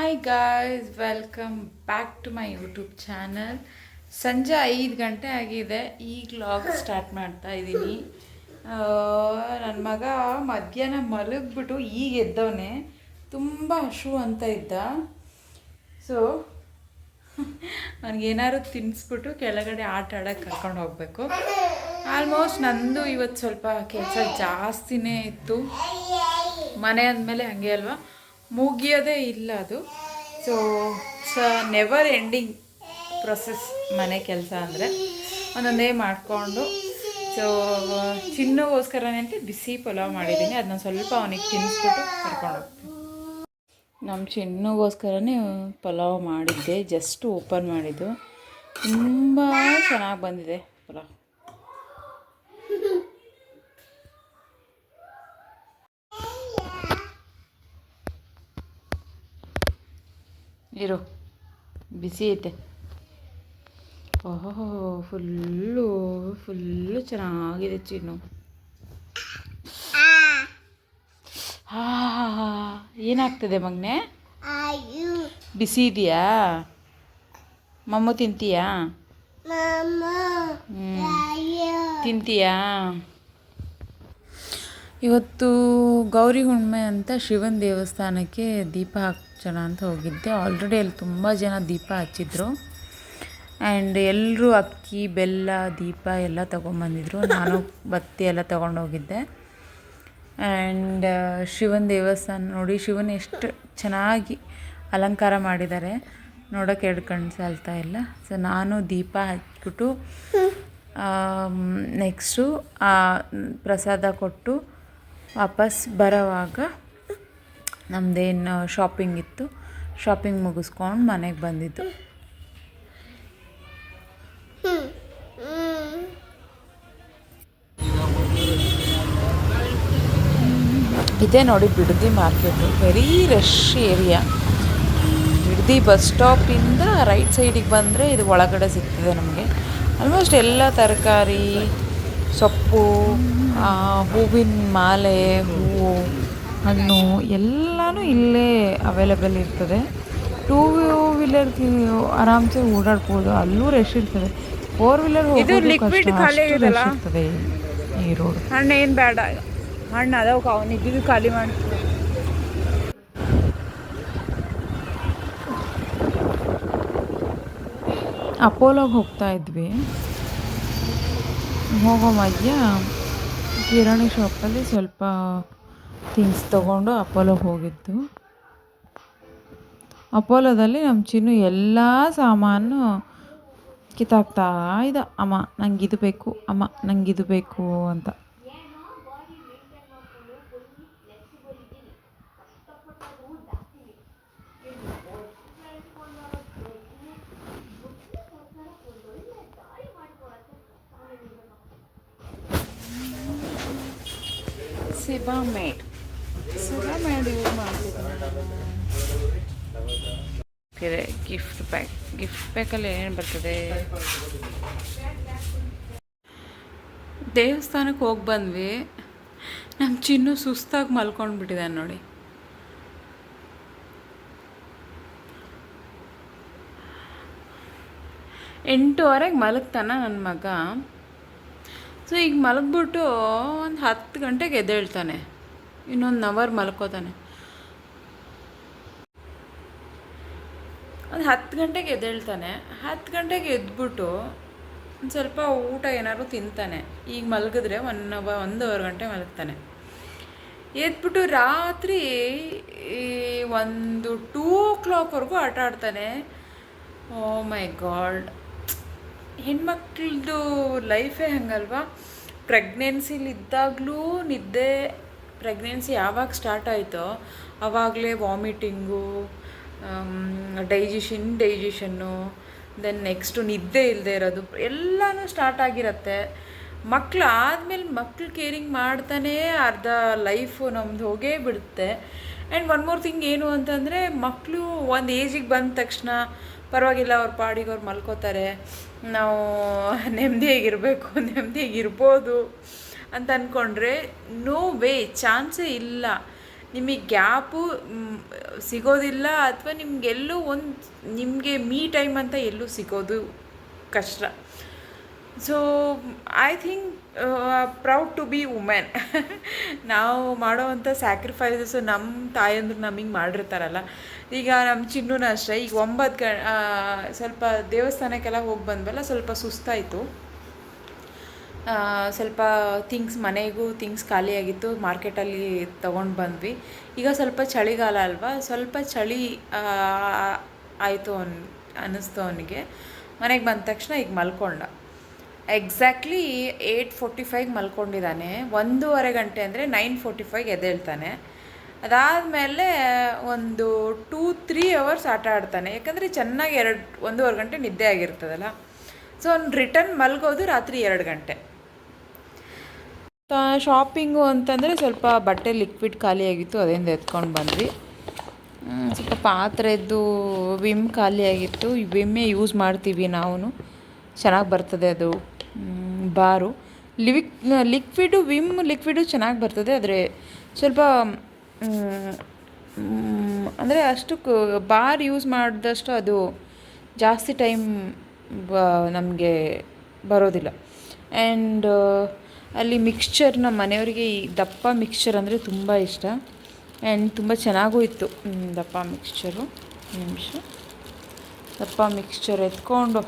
Hi guys, welcome back to my YouTube channel. ಸಂಜೆ 5 ಗಂಟೆ ಆಗಿದೆ. ಈಗ ವ್ಲಾಗ್ ಸ್ಟಾರ್ಟ್ ಮಾಡ್ತಾ ಇದ್ದೀನಿ. ನನ್ನ ಮಗ ಮಧ್ಯಾಹ್ನ ಮಲಗಿಬಿಟ್ಟು ಈಗ ಎದ್ದವನೇ. ತುಂಬ ಹಶು ಅಂತ ಇದ್ದ. ಸೊ ನನಗೇನಾದ್ರು ತಿನ್ನಿಸ್ಬಿಟ್ಟು ಕೆಳಗಡೆ ಆಟ ಆಡೋಕ್ಕೆ ಕರ್ಕೊಂಡು ಹೋಗಬೇಕು. ಆಲ್ಮೋಸ್ಟ್ ನಂದು ಇವತ್ತು ಸ್ವಲ್ಪ ಕೆಲಸ ಜಾಸ್ತಿನೇ ಇತ್ತು. ಮನೆ ಅಂದಮೇಲೆ ಹಾಗೆ ಅಲ್ವಾ, ಮುಗಿಯೋದೇ ಇಲ್ಲ ಅದು. ಸೊ ನೆವರ್ ಎಂಡಿಂಗ್ ಪ್ರೊಸೆಸ್ ಮನೆ ಕೆಲಸ ಅಂದರೆ ಒಂದೊಂದೇ ಮಾಡಿಕೊಂಡು. ಸೊ ಚಿನ್ನಗೋಸ್ಕರನೇ ಅಂತ ಬಿಸಿ ಪಲಾವ್ ಮಾಡಿದ್ದೀನಿ. ಅದನ್ನ ಸ್ವಲ್ಪ ಅವನಿಗೆ ತಿನ್ನಿಸ್ಬಿಟ್ಟು ಕರ್ಕೊಂಡು ಹೋಗ್ತೀನಿ. ನಮ್ಮ ಚಿನ್ನಗೋಸ್ಕರನೇ ಪಲಾವ್ ಮಾಡಿದ್ದೆ. ಜಸ್ಟ್ ಓಪನ್ ಮಾಡಿದ್ದು, ತುಂಬ ಚೆನ್ನಾಗಿ ಬಂದಿದೆ ಪಲಾವ್. ಇರು, ಬಿಸಿ ಐತೆ. ಓಹೋ, ಫುಲ್ಲು ಚೆನ್ನಾಗಿದೆ ಚಿನ್ನು. ಏನಾಗ್ತದೆ ಮಗನೆ? ಬಿಸಿ ಇದೆಯಾ? ಮಮ್ಮು ತಿಂತೀಯಾ? ತಿಂತೀಯಾ? ಇವತ್ತು ಗೌರಿ ಹುಣ್ಣಿಮೆ ಅಂತ ಶಿವನ ದೇವಸ್ಥಾನಕ್ಕೆ ದೀಪ ಹಚ್ಚೋಣ ಅಂತ ಹೋಗಿದ್ದೆ. ಆಲ್ರೆಡಿ ಅಲ್ಲಿ ತುಂಬ ಜನ ದೀಪ ಹಚ್ಚಿದ್ರು. ಆ್ಯಂಡ್ ಎಲ್ಲರೂ ಅಕ್ಕಿ, ಬೆಲ್ಲ, ದೀಪ ಎಲ್ಲ ತೊಗೊಂಬಂದಿದ್ರು. ನಾನು ಬತ್ತಿ ಎಲ್ಲ ತೊಗೊಂಡೋಗಿದ್ದೆ. ಆ್ಯಂಡ್ ಶಿವನ ದೇವಸ್ಥಾನ ನೋಡಿ, ಶಿವನ ಎಷ್ಟು ಚೆನ್ನಾಗಿ ಅಲಂಕಾರ ಮಾಡಿದ್ದಾರೆ, ನೋಡೋಕ್ಕೆ ಎರಡು ಕಣ್ಣು ಸಾಲ್ತಾ ಇಲ್ಲ. ಸೊ ನಾನು ದೀಪ ಹಚ್ಬಿಟ್ಟು ನೆಕ್ಸ್ಟು ಪ್ರಸಾದ ಕೊಟ್ಟು ವಾಪಸ್ ಬರೋವಾಗ ನಮ್ಮದೇನು ಶಾಪಿಂಗ್ ಇತ್ತು, ಶಾಪಿಂಗ್ ಮುಗಿಸ್ಕೊಂಡು ಮನೆಗೆ ಬಂದಿದ್ದು. ಇದೇ ನೋಡಿ Bidadi market. Very rush area. Bidadi bus ಸ್ಟಾಪಿಂದ ರೈಟ್ ಸೈಡಿಗೆ ಬಂದರೆ ಇದು ಒಳಗಡೆ ಸಿಗ್ತದೆ ನಮಗೆ. ಆಲ್ಮೋಸ್ಟ್ ಎಲ್ಲ ತರಕಾರಿ, ಸೊಪ್ಪು, ಹೂವಿನ ಮಾಲೆ, ಹೂವು, ಹಣ್ಣು ಎಲ್ಲನೂ ಇಲ್ಲೇ ಅವೈಲೇಬಲ್ ಇರ್ತದೆ. 2 ವೀಲರ್ ಆರಾಮ್ಸೆ ಓಡಾಡ್ಬೋದು. ಅಲ್ಲೂ ರಶ್ ಇರ್ತದೆ. 4 ವೀಲರ್ ಇರ್ತದೆ ಈ ರೋಡ್. ಹಣ್ಣು ಏನು ಬೇಡ, ಹಣ್ಣು ಅದಾವ ಅವನಿದ್ದು ಖಾಲಿ ಮಾಡಿ. ಅಪೋಲೋಗೆ ಹೋಗ್ತಾ ಇದ್ವಿ. ಹೋಗೋ ಮಧ್ಯ ಕಿರಾಣಿ ಶಾಪಲ್ಲಿ ಸ್ವಲ್ಪ ಥಿಂಗ್ಸ್ ತೊಗೊಂಡು ಅಪೋಲೋಗೆ ಹೋಗಿದ್ದು. ಅಪೋಲೋದಲ್ಲಿ ನಮ್ಮ ಚಿನ್ನು ಎಲ್ಲ ಸಾಮಾನು ಕಿತ್ತಾಕ್ತಾ ಇದ್ದ. ಅಮ್ಮ ನಂಗಿದು ಬೇಕು, ಅಮ್ಮ ನಂಗಿದು ಬೇಕು ಅಂತ. ಸಿಬಾಮೇಡ್ ಯೂಸ್ ಮಾಡ್ತಿದ್ದೆ. ಗಿಫ್ಟ್ ಪ್ಯಾಕಲ್ಲಿ ಏನೇನು ಬರ್ತದೆ? ದೇವಸ್ಥಾನಕ್ಕೆ ಹೋಗಿ ಬಂದ್ವಿ. ನಮ್ಮ ಚಿನ್ನು ಸುಸ್ತಾಗಿ ಮಲ್ಕೊಂಡ್ಬಿಟ್ಟಿದ್ದಾನೆ ನೋಡಿ. ಎಂಟೂವರೆಗೆ ಮಲಗ್ತಾನ ನನ್ನ ಮಗ. ಸೊ ಈಗ ಮಲಗ್ಬಿಟ್ಟು ಒಂದು 10 ಗಂಟೆಗೆ ಎದ್ದೇಳ್ತಾನೆ. ಇನ್ನೊಂದು ಅವರ್ ಮಲ್ಕೋತಾನೆ. ಒಂದು 10 ಗಂಟೆಗೆ ಎದ್ದೇಳ್ತಾನೆ. 10 ಗಂಟೆಗೆ ಎದ್ಬಿಟ್ಟು ಒಂದು ಸ್ವಲ್ಪ ಊಟ ಏನಾದ್ರು ತಿಂತಾನೆ. ಈಗ ಮಲಗಿದ್ರೆ 1 ಗಂಟೆ ಮಲಗ್ತಾನೆ. ಎದ್ಬಿಟ್ಟು ರಾತ್ರಿ 2 o'clockವರೆಗೂ ಆಟ ಆಡ್ತಾನೆ. ಓ ಮೈ ಗಾಡ್, ಹೆಣ್ಮಕ್ಳದ್ದು ಲೈಫೇ ಹಂಗಲ್ವಾ. ಪ್ರೆಗ್ನೆನ್ಸಿಲಿದ್ದಾಗಲೂ ನಿದ್ದೆ. ಪ್ರೆಗ್ನೆನ್ಸಿ ಯಾವಾಗ ಸ್ಟಾರ್ಟ್ ಆಯಿತೋ ಆವಾಗಲೇ ವಾಮಿಟಿಂಗು, ಡೈಜೆಷನ್ನು, ದೆನ್ ನೆಕ್ಸ್ಟು ನಿದ್ದೆ ಇಲ್ಲದೆ ಇರೋದು ಎಲ್ಲನೂ ಸ್ಟಾರ್ಟ್ ಆಗಿರುತ್ತೆ. ಮಕ್ಕಳು ಆದಮೇಲೆ ಮಕ್ಳು ಕೇರಿಂಗ್ ಮಾಡ್ತಾನೇ ಅರ್ಧ ಲೈಫು ನಮ್ಮದು ಹೋಗೇ ಬಿಡುತ್ತೆ. ಆ್ಯಂಡ್ ಒನ್ ಮೋರ್ ಥಿಂಗ್ ಏನು ಅಂತಂದರೆ, ಮಕ್ಕಳು ಒಂದು ಏಜಿಗೆ ಬಂದ ತಕ್ಷಣ ಪರವಾಗಿಲ್ಲ, ಅವ್ರ ಪಾಡಿಗೆ ಅವ್ರು ಮಲ್ಕೋತಾರೆ, ನಾವು ನೆಮ್ಮದಿಯಾಗಿರ್ಬೋದು ಅಂತ ಅಂದ್ಕೊಂಡ್ರೆ ನೋ ವೇ, ಚಾನ್ಸೇ ಇಲ್ಲ. ನಿಮಗೆ ಗ್ಯಾಪು ಸಿಗೋದಿಲ್ಲ, ಅಥವಾ ನಿಮಗೆಲ್ಲೂ ನಿಮಗೆ ಮೀ ಟೈಮ್ ಅಂತ ಎಲ್ಲೂ ಸಿಗೋದು ಕಷ್ಟ. So I think proud to be women. ನಾವು ಮಾಡೋವಂಥ ಸ್ಯಾಕ್ರಿಫೈಸಸ್ಸು ನಮ್ಮ ತಾಯಂದ್ರು ನಮಗೆ ಮಾಡಿರ್ತಾರಲ್ಲ. ಈಗ ನಮ್ಮ ಚಿನ್ನೂ ಅಷ್ಟೇ, ಈಗ 9 ಸ್ವಲ್ಪ ದೇವಸ್ಥಾನಕ್ಕೆಲ್ಲ ಹೋಗಿ ಬಂದ್ವಲ್ಲ, ಸ್ವಲ್ಪ ಸುಸ್ತಾಯಿತು. ಸ್ವಲ್ಪ ಮನೆಗೂ ಥಿಂಗ್ಸ್ ಖಾಲಿಯಾಗಿತ್ತು, ಮಾರ್ಕೆಟಲ್ಲಿ ತೊಗೊಂಡು ಬಂದ್ವಿ. ಈಗ ಸ್ವಲ್ಪ ಚಳಿಗಾಲ ಅಲ್ವಾ, ಸ್ವಲ್ಪ ಚಳಿ ಆಯಿತು ಅನ್ನಿಸ್ತು ಅವನಿಗೆ. ಮನೆಗೆ ಬಂದ ತಕ್ಷಣ ಈಗ ಮಲ್ಕೊಂಡ. ಎಕ್ಸಾಕ್ಟ್ಲಿ 8:45 ಮಲ್ಕೊಂಡಿದ್ದಾನೆ. 1.5 ಗಂಟೆ ಅಂದರೆ 9:45 ಎದ್ದೇಳ್ತಾನೆ. ಅದಾದಮೇಲೆ ಒಂದು 2-3 ಅವರ್ಸ್ ಆಟ ಆಡ್ತಾನೆ, ಯಾಕಂದರೆ ಚೆನ್ನಾಗಿ 1.5 ಗಂಟೆ ನಿದ್ದೆ ಆಗಿರ್ತದಲ್ಲ. ಸೊ ಅವ್ನು ರಿಟರ್ನ್ ಮಲ್ಗೋದು ರಾತ್ರಿ 2 ಗಂಟೆ. ಶಾಪಿಂಗು ಅಂತಂದರೆ ಸ್ವಲ್ಪ ಬಟ್ಟೆ ಲಿಕ್ವಿಡ್ ಖಾಲಿಯಾಗಿತ್ತು, ಅದರಿಂದ ಎತ್ಕೊಂಡು ಬಂದ್ವಿ. ಸ್ವಲ್ಪ ಪಾತ್ರೆದ್ದು ವಿಮ್ ಖಾಲಿಯಾಗಿತ್ತು. ಈ ವಿಮ್ಮೇ ಯೂಸ್ ಮಾಡ್ತೀವಿ ನಾವು, ಚೆನ್ನಾಗಿ ಬರ್ತದೆ ಅದು ಬಾರು. ವಿಮ್ ಲಿಕ್ವಿಡು ಚೆನ್ನಾಗಿ ಬರ್ತದೆ, ಆದರೆ ಸ್ವಲ್ಪ ಅಂದರೆ ಅಷ್ಟು ಬಾರ್ ಯೂಸ್ ಮಾಡಿದಷ್ಟು ಅದು ಜಾಸ್ತಿ ಟೈಮ್ ನಮಗೆ ಬರೋದಿಲ್ಲ. ಆ್ಯಂಡ್ ಅಲ್ಲಿ ಮಿಕ್ಸ್ಚರ್, ನಮ್ಮ ಮನೆಯವರಿಗೆ ಈ ದಪ್ಪ ಮಿಕ್ಸ್ಚರ್ ಅಂದರೆ ತುಂಬ ಇಷ್ಟ. ಆ್ಯಂಡ್ ತುಂಬ ಚೆನ್ನಾಗೂ ಇತ್ತು ದಪ್ಪ ಮಿಕ್ಸ್ಚರು. ನಿಮಿಷ, ದಪ್ಪ ಮಿಕ್ಸ್ಚರ್ ಎತ್ಕೊಂಡು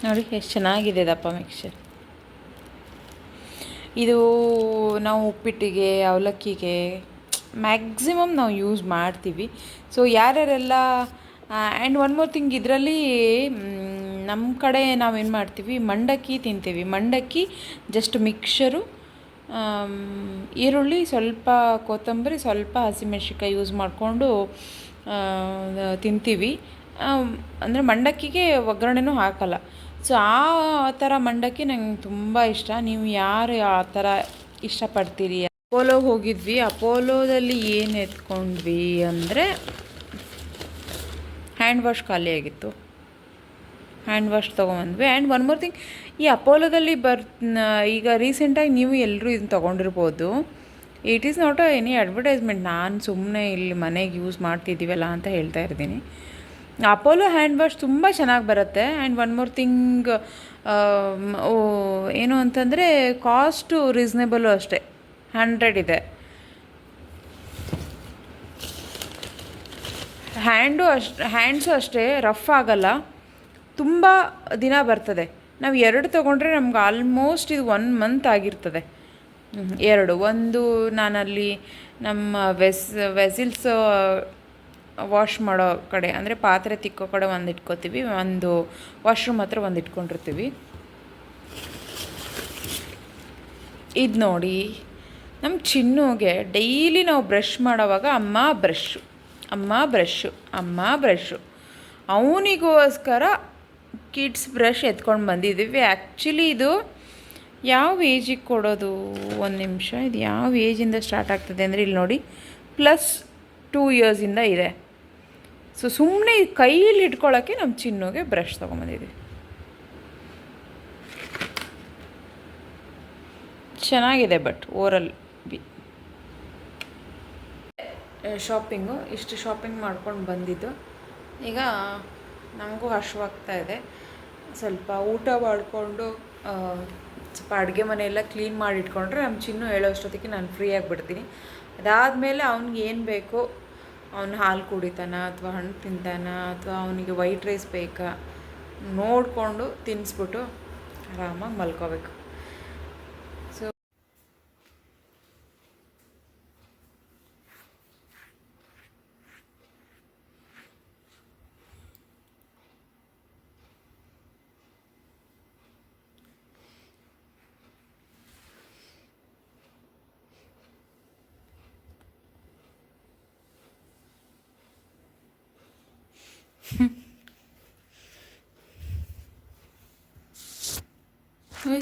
ನೋಡಿ ಎಷ್ಟು ಚೆನ್ನಾಗಿದೆ ದಪ್ಪ ಮಿಕ್ಸ್ಚರ್. ಇದು ನಾವು ಉಪ್ಪಿಟ್ಟಿಗೆ, ಅವಲಕ್ಕಿಗೆ ಮ್ಯಾಕ್ಸಿಮಮ್ ನಾವು ಯೂಸ್ ಮಾಡ್ತೀವಿ. ಸೊ ಯಾರ್ಯಾರೆಲ್ಲ ಆ್ಯಂಡ್ ಒನ್ ಮೋರ್ ಥಿಂಗ್, ಇದರಲ್ಲಿ ನಮ್ಮ ಕಡೆ ನಾವೇನು ಮಾಡ್ತೀವಿ, ಮಂಡಕ್ಕಿ ತಿಂತೀವಿ. ಮಂಡಕ್ಕಿ ಜಸ್ಟ್ ಮಿಕ್ಸರು, ಈರುಳ್ಳಿ, ಸ್ವಲ್ಪ ಕೊತ್ತಂಬರಿ, ಸ್ವಲ್ಪ ಹಸಿಮೆಣ್ಸಿನ್ಕಾಯಿ ಯೂಸ್ ಮಾಡಿಕೊಂಡು ತಿಂತೀವಿ. ಅಂದರೆ ಮಂಡಕ್ಕಿಗೆ ಒಗ್ಗರಣೆನೂ ಹಾಕಲ್ಲ. ಸೊ ಆ ಥರ ಮಂಡಕ್ಕಿ ನಂಗೆ ತುಂಬ ಇಷ್ಟ. ನೀವು ಯಾರು ಆ ಥರ ಇಷ್ಟಪಡ್ತೀರಿ? ಅಪೋಲೋಗೆ ಹೋಗಿದ್ವಿ. ಅಪೋಲೋದಲ್ಲಿ ಏನು ಎತ್ಕೊಂಡ್ವಿ ಅಂದರೆ ಹ್ಯಾಂಡ್ ವಾಶ್ ಖಾಲಿಯಾಗಿತ್ತು, ಹ್ಯಾಂಡ್ ವಾಶ್ ತೊಗೊಂಬಂದ್ವಿ. ಆ್ಯಂಡ್ ಒನ್ ಮೋರ್ ಥಿಂಗ್, ಈ ಅಪೋಲೋದಲ್ಲಿ ಈಗ ರೀಸೆಂಟಾಗಿ ನೀವು ಎಲ್ಲರೂ ಇದನ್ನು ತೊಗೊಂಡಿರ್ಬೋದು. It is not any advertisement, ನಾನು ಸುಮ್ಮನೆ ಇಲ್ಲಿ ಮನೆಗೆ ಯೂಸ್ ಮಾಡ್ತಿದ್ದೀವಲ್ಲ ಅಂತ ಹೇಳ್ತಾ ಇರ್ತೀನಿ. ಅಪೋಲೋ ಹ್ಯಾಂಡ್ ವಾಶ್ ತುಂಬ ಚೆನ್ನಾಗಿ ಬರುತ್ತೆ. ಆ್ಯಂಡ್ ಒನ್ ಮೋರ್ ಥಿಂಗ್ ಏನು ಅಂತಂದರೆ ಕಾಸ್ಟು ರೀಸ್ನೇಬಲು ಅಷ್ಟೇ, 100 ಇದೆ. ಹ್ಯಾಂಡ್ಸು ಅಷ್ಟೇ ರಫ್ ಆಗಲ್ಲ, ತುಂಬ ದಿನ ಬರ್ತದೆ. ನಾವು 2 ತೊಗೊಂಡ್ರೆ ನಮ್ಗೆ ಆಲ್ಮೋಸ್ಟ್ ಇದು 1 ಮಂತ್ ಆಗಿರ್ತದೆ. 2 ಒಂದು ನಾನಲ್ಲಿ ನಮ್ಮ ವೆಸಿಲ್ಸ್ ವಾಶ್ ಮಾಡೋ ಕಡೆ, ಅಂದರೆ ಪಾತ್ರೆ ತಿಕ್ಕೋ ಕಡೆ ಒಂದು ಇಟ್ಕೋತೀವಿ, ಒಂದು ವಾಶ್ರೂಮ್ ಹತ್ರ ಒಂದು ಇಟ್ಕೊಂಡಿರ್ತೀವಿ. ಇದು ನೋಡಿ, ನಮ್ಮ ಚಿನ್ನುಗೆ ಡೈಲಿ ನಾವು ಬ್ರಷ್ ಮಾಡೋವಾಗ ಅಮ್ಮ ಬ್ರಷ್ಷು ಅವನಿಗೋಸ್ಕರ ಕಿಡ್ಸ್ ಬ್ರಷ್ ಎತ್ಕೊಂಡು ಬಂದಿದ್ದೀವಿ. ಆ್ಯಕ್ಚುಲಿ ಇದು ಯಾವ ಏಜಿಗೆ ಕೊಡೋದು, ಒಂದು ನಿಮಿಷ, ಇದು ಯಾವ ಏಜಿಂದ ಸ್ಟಾರ್ಟ್ ಆಗ್ತದೆ ಅಂದರೆ ಇಲ್ಲಿ ನೋಡಿ, +2 ಇಯರ್ಸಿಂದ ಇದೆ. ಸೊ ಸುಮ್ಮನೆ ಕೈಯಲ್ಲಿ ಇಟ್ಕೊಳ್ಳೋಕ್ಕೆ ನಮ್ಮ ಚಿನ್ನುಗೆ ಬ್ರಷ್ ತೊಗೊಂಬಂದಿದ್ದೀವಿ. ಚೆನ್ನಾಗಿದೆ, ಬಟ್ ಓರಲ್ ಬಿ ಶಾಪಿಂಗು ಇಷ್ಟು ಶಾಪಿಂಗ್ ಮಾಡ್ಕೊಂಡು ಬಂದಿದ್ದು. ಈಗ ನಮಗೂ ಹಶ್ವಾಗ್ತಾ ಇದೆ. ಸ್ವಲ್ಪ ಊಟ ಮಾಡಿಕೊಂಡು ಸ್ವಲ್ಪ ಅಡುಗೆ ಮನೆಯೆಲ್ಲ ಕ್ಲೀನ್ ಮಾಡಿ ಇಟ್ಕೊಂಡ್ರೆ ನಮ್ಮ ಚಿನ್ನು ಹೇಳೋಷ್ಟೊತ್ತಿಗೆ ನಾನು ಫ್ರೀ ಆಗಿಬಿಡ್ತೀನಿ. ಅದಾದಮೇಲೆ ಅವ್ನಿಗೆ ಏನು ಬೇಕೋ, ಅವ್ನು ಹಾಲು ಕುಡಿತಾನ ಅಥವಾ ಹಣ್ಣು ತಿಂತಾನ ಅಥವಾ ಅವನಿಗೆ ವೈಟ್ ರೈಸ್ ಬೇಕಾ ನೋಡಿಕೊಂಡು ತಿನ್ನಿಸ್ಬಿಟ್ಟು ಆರಾಮಾಗಿ ಮಲ್ಕೋಬೇಕು. ಸೊ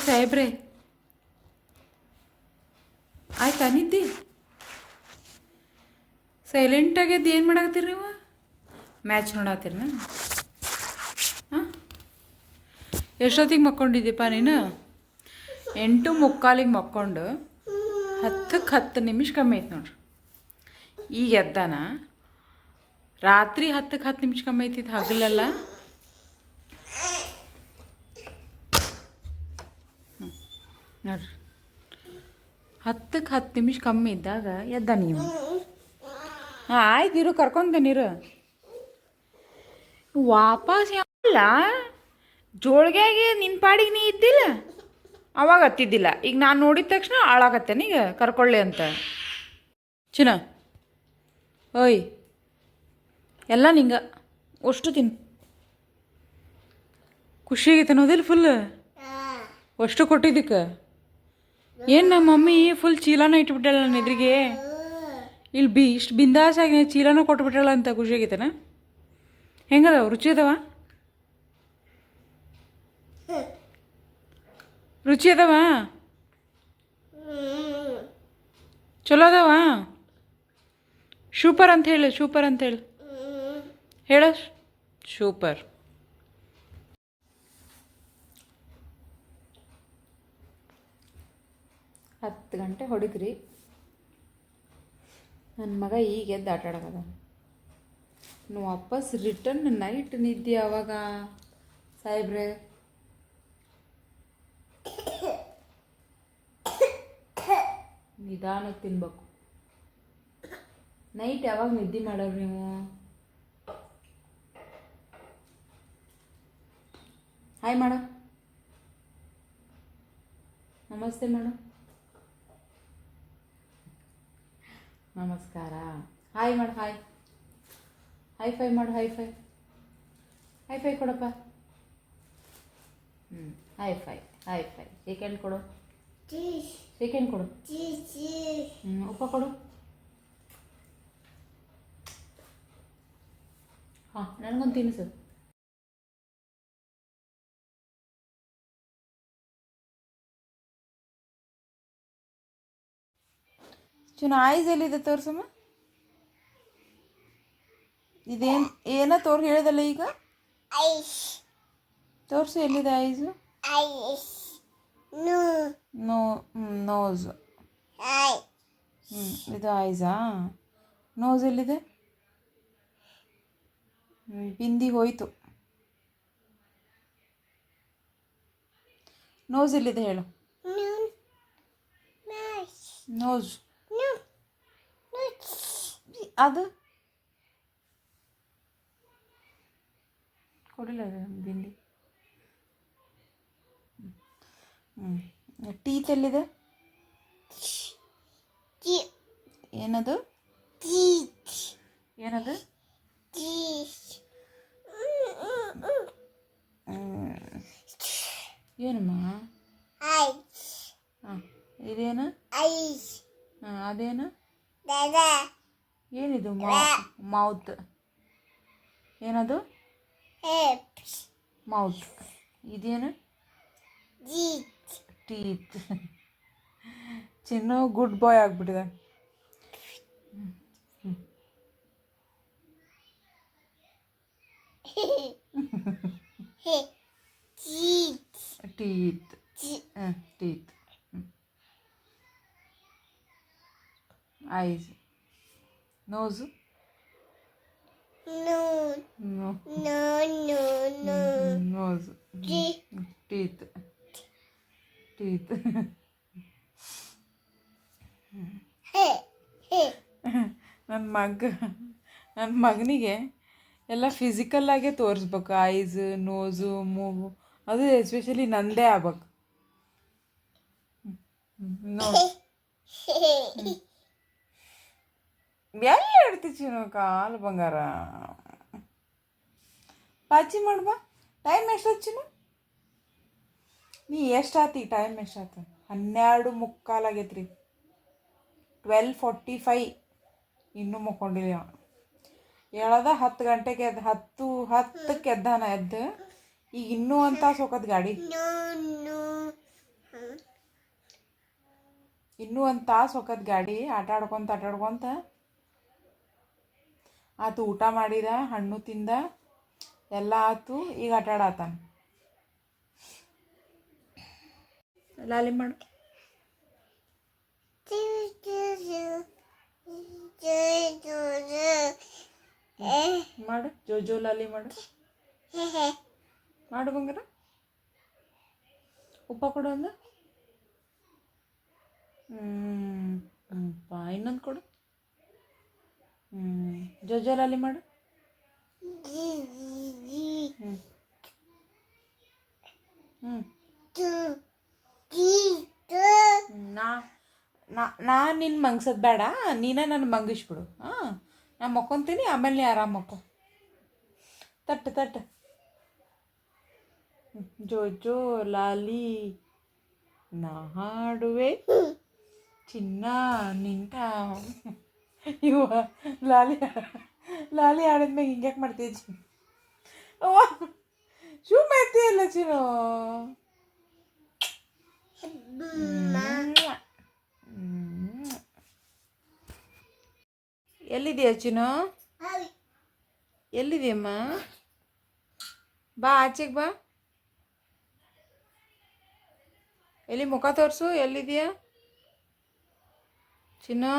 ಸಾಹೇಬ್ರೆ, ಆಯ್ತಾ ನಿದ್ದೆ? ಸೈಲೆಂಟಾಗ್ಯದ್ದು ಏನು ಮಾಡಾಕತ್ತೀರಿ ನೀವು? ಮ್ಯಾಚ್ ನೋಡತ್ತೀರನ? ಎಷ್ಟೊತ್ತಿಗೆ ಮಕ್ಕೊಂಡಿದ್ದೀಪ್ಪ ನೀನು? 8:45 ಮಕ್ಕೊಂಡು 10ಕ್ಕೆ 10 ನಿಮಿಷ ಕಮ್ಮಿ ಐತೆ ನೋಡ್ರಿ. ಈಗ ಎದ್ದಾನ. ರಾತ್ರಿ 10ಕ್ಕೆ 10 ನಿಮಿಷ ಕಮ್ಮಿ ಐತಿದ್ದು ಹಗಲೆಲ್ಲ. ನೋಡ್ರಿ 10ಕ್ಕೆ 10 ನಿಮಿಷ ಕಮ್ಮಿ ಇದ್ದಾಗ ಎದ್ದ ನೀವು. ಹಾಂ ಆಯ್ತು ಇರು, ಕರ್ಕೊಂತೇನಿರು. ವಾಪಸ್ ಯಾವಲ್ಲ ಜೋಳಿಗೆಗೆ ನಿನ್ನ ಪಾಡಿಗೆ ನೀ ಇದ್ದಿಲ್ಲ, ಅವಾಗ ಹತ್ತಿದ್ದಿಲ್ಲ. ಈಗ ನಾನು ನೋಡಿದ ತಕ್ಷಣ ಹಾಳಾಗತ್ತೇನೆ ಈಗ ಕರ್ಕೊಳ್ಳಿ ಅಂತ. ಚಿನ್ನ ಓಯ್ ಎಲ್ಲ ನಿಂಗೆ ಅಷ್ಟು ತಿನ್ನು. ಖುಷಿಯಾಗೈತೆ ಅನ್ನೋದಿಲ್ಲ ಫುಲ್ ಅಷ್ಟು ಕೊಟ್ಟಿದ್ದಕ್ಕೆ. ಏನು ನಮ್ಮ ಮಮ್ಮಿ ಫುಲ್ ಚೀಲನ ಇಟ್ಬಿಟ್ಟಾಳ ನನ್ನ ಎದುರಿಗೆ. ಇಲ್ಲಿ ಇಷ್ಟು ಬಿಂದಾಸಾಗಿ ಚೀಲನ ಕೊಟ್ಬಿಟ್ಟಾಳ ಅಂತ ಖುಷಿಯಾಗೈತೆನ? ಹೆಂಗದವ? ರುಚಿ ಅದಾವ? ರುಚಿ ಅದಾವ? ಚಲೋ ಅದಾವ? ಸೂಪರ್ ಅಂತ ಹೇಳು, ಸೂಪರ್ ಅಂತ ಹೇಳು. ಹೇಳ ಸೂಪರ್. ಹತ್ತು ಗಂಟೆ ಹೊಡಿದ್ರಿ. ನನ್ನ ಮಗ ಈಗ ಎದ್ದು ಆಟ ಆಡೋದ. ವಾಪಸ್ ರಿಟರ್ನ್ ನೈಟ್ ನಿದ್ದೆ ಯಾವಾಗ ಸಾಹೇಬ್ರೆ? ನಿಧಾನಕ್ಕೆ ತಿನ್ಬೇಕು. ನೈಟ್ ಯಾವಾಗ ನಿದ್ದೆ ಮಾಡೋರು ನೀವು? ಹಾಯ್ ಮಾಡ, ನಮಸ್ತೆ ಮಾಡು, ನಮಸ್ಕಾರ. ಹಾಯ್ ಮಾಡು, ಹಾಯ್ ಹೈ ಫೈ ಮಾಡು, ಹೈ ಫೈ, ಹೈ ಫೈ ಕೊಡಪ್ಪ. High five, high five. Second ಕೊಡು, ಸೆಕೆಂಡ್ ಕೊಡು. ಉಪ್ಪ ಕೊಡು. ಹಾಂ ನನಗೊಂದು ತಿನ್ನಿಸು. ಐಸ್ ಎಲ್ಲಿದೆ ತೋರ್ಸಮ್ಮ. ಇದೇನು ಏನ ಹೇಳಿದಲ್ಲ ಈಗ? ತೋರಿಸು ಎಲ್ಲಿದೆ ಐಸು? ನೋಸ್. ಇದು ಐಸಾ? ನೋಸ್ ಎಲ್ಲಿದೆ? ಬಿಂದಿ ಹೋಯ್ತು. ನೋಸ್ ಎಲ್ಲಿದೆ ಹೇಳು? ನೋಸ್ ಅದು ಕೊಡಿಲ್ಲ ಬಿಂದಿ. ಟೀತ್ ಎಲ್ಲಿದೆ? ಏನದು? ಏನದು? ಏನಮ್ಮ? ಹಾಂ ಇದೇನು? ಹಾಂ ಅದೇನು? ಏನಿದು? ಮೌತ್. ಏನದು? ಮೌತ್. ಇದೇನು? ಟೀತ್. ಚಿನ್ನು ಗುಡ್ ಬಾಯ್ ಆಗ್ಬಿಟ್ಟಿದೆ. Teeth. Teeth. Ice. Nose? Nose. Teeth. Teeth. ನನ್ನ ಮಗನಿಗೆ ಎಲ್ಲ ಫಿಸಿಕಲ್ಲಾಗೆ ತೋರಿಸ್ಬೇಕು. ಐಸ್, ನೋಸು, ಮೂಗು. ಅದು ಎಸ್ಪೆಷಲಿ ನಂದೇ ಆಗ್ಬೇಕು. ನೋಸ್ ಎಲ್ಲಿ ಇಡ್ತೀವಿ ಕಾಲು ಬಂಗಾರ? ಪಾಚಿ ಮಾಡ್ಬಾ. ಟೈಮ್ ಎಷ್ಟಾಚಿನ? ನೀ ಎಷ್ಟಾತಿ? ಟೈಮ್ ಎಷ್ಟಾತ? 12:45 ಆಗೈತ್ರಿ. 12:45. ಇನ್ನೂ ಮುಕ್ಕೊಂಡಿಲ್ಲ. ಹೇಳದ 10 ಗಂಟೆಗೆ ಎದ್ದು 10:10ಕ್ಕೆ ಎದ್ದಾನ. ಎದ್ದು ಈಗ ಇನ್ನೂ ಒಂದು ತಾಸು ಹೋಗತ್ ಗಾಡಿ. ಇನ್ನೂ ಒಂದು ತಾಸು ಹೋಗತ್ ಗಾಡಿ. ಆಟ ಆಡ್ಕೊತ ಆತು. ಊಟ ಮಾಡಿದ, ಹಣ್ಣು ತಿಂದ, ಎಲ್ಲ ಆತು. ಈಗ ಆಟ ಆಡತಾನ. ಲಾಲಿ ಮಾಡು. ಮಾಡು ಜೋ ಲಾಲಿ ಮಾಡು. ಮಾಡು ಬಂಗಾರ. ಉಪ್ಪ ಕೊಡು ಒಂದು. ಇನ್ನೊಂದು ಕೊಡು. ಜೋ ಲಾಲಿ ಮಾಡು. ನಾನು ನಿನ್ನ ಮಂಗ್ಸೋದು ಬೇಡ, ನೀನೇ ನನ್ನ ಮಂಗಿಸ್ಬಿಡು. ಹಾಂ, ನಾನು ಮಕ್ಕೊತೀನಿ, ಆಮೇಲೆ ನೀ ಆರಾಮ ಮಕ್ಕೊ. ತಟ್ಟು ತಟ್ಟು. ಜೋ ಲಾಲಿ ನಾ ಹಾಡುವೆ ಚಿನ್ನ ನಿನ್ನ. ಇವ ಲಾಲಿ ಲಾಲಿ ಆಡಿದ್ಮೇಲೆ ಹಿಂಗ್ಯಾಕೆ ಮಾಡ್ತೀಯ ಚಿನ್ನ? ಅವ್ವ ಶೂ ಮಾಡ್ತೀಯಲ್ಲ ಚಿನ್ನು. ಎಲ್ಲಿದೆಯಾ ಚಿನ್ನು? ಎಲ್ಲಿದೆಯಮ್ಮ? ಬಾ ಆಚೆಗೆ ಬಾ. ಎಲ್ಲಿ ಮುಖ ತೋರಿಸು, ಎಲ್ಲಿದೆಯಾ ಚಿನ್ನು?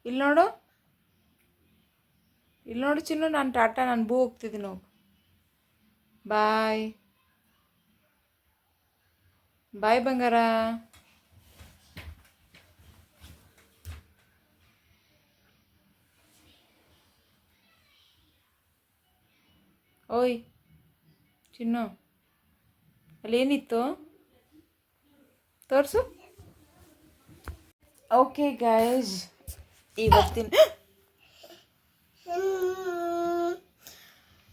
ಇಲ್ಲಿ ನೋಡು, ಇಲ್ಲಿ ನೋಡು ಚಿನ್ನು. ನಾನು ಟಾಟಾ, ನಾನು ಬೂ ಹೋಗ್ತಿದ್ದೀನಿ. ಹೋಗು. ಬಾಯ್ ಬಾಯ್ ಬಂಗಾರ. ಓಯ್ ಚಿನ್ನು, ಅಲ್ಲೇನಿತ್ತು ತೋರಿಸು. ಓಕೆ ಗೈಸ್,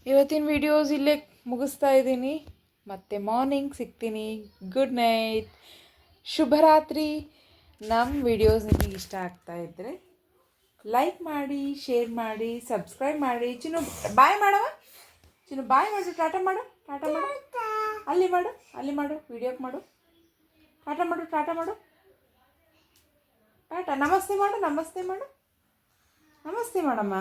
ಇವತ್ತಿನ ವಿಡಿಯೋಸ್ ಇಲ್ಲೇ ಮುಗಿಸ್ತಾ ಇದ್ದೀನಿ. ಮತ್ತೆ ಮಾರ್ನಿಂಗ್ ಸಿಗ್ತೀನಿ. ಗುಡ್ ನೈಟ್, ಶುಭರಾತ್ರಿ. ನಮ್ಮ ವಿಡಿಯೋಸ್ ನಿಮಗೆ ಇಷ್ಟ ಆಗ್ತಾ ಇದ್ದರೆ ಲೈಕ್ ಮಾಡಿ, ಶೇರ್ ಮಾಡಿ, ಸಬ್ಸ್ಕ್ರೈಬ್ ಮಾಡಿ. ಚಿನ್ನು ಬಾಯ್ ಮಾಡವ. ಚಿನ್ನು ಬಾಯ್ ಮಾಡು. ಟಾಟಾ ಮಾಡು. ಟಾಟಾ ಮಾಡು. ಅಲ್ಲಿ ಮಾಡು, ಅಲ್ಲಿ ಮಾಡು, ವಿಡಿಯೋಕ್ಕೆ ಮಾಡು. ಟಾಟಾ ಮಾಡು, ಟಾಟಾ ಮಾಡು. ಟಾಟಾ. ನಮಸ್ತೆ ಮಾಡು, ನಮಸ್ತೆ ಮಾಡು, ನಮಸ್ತೆ ಮಾಡಮ್ಮ.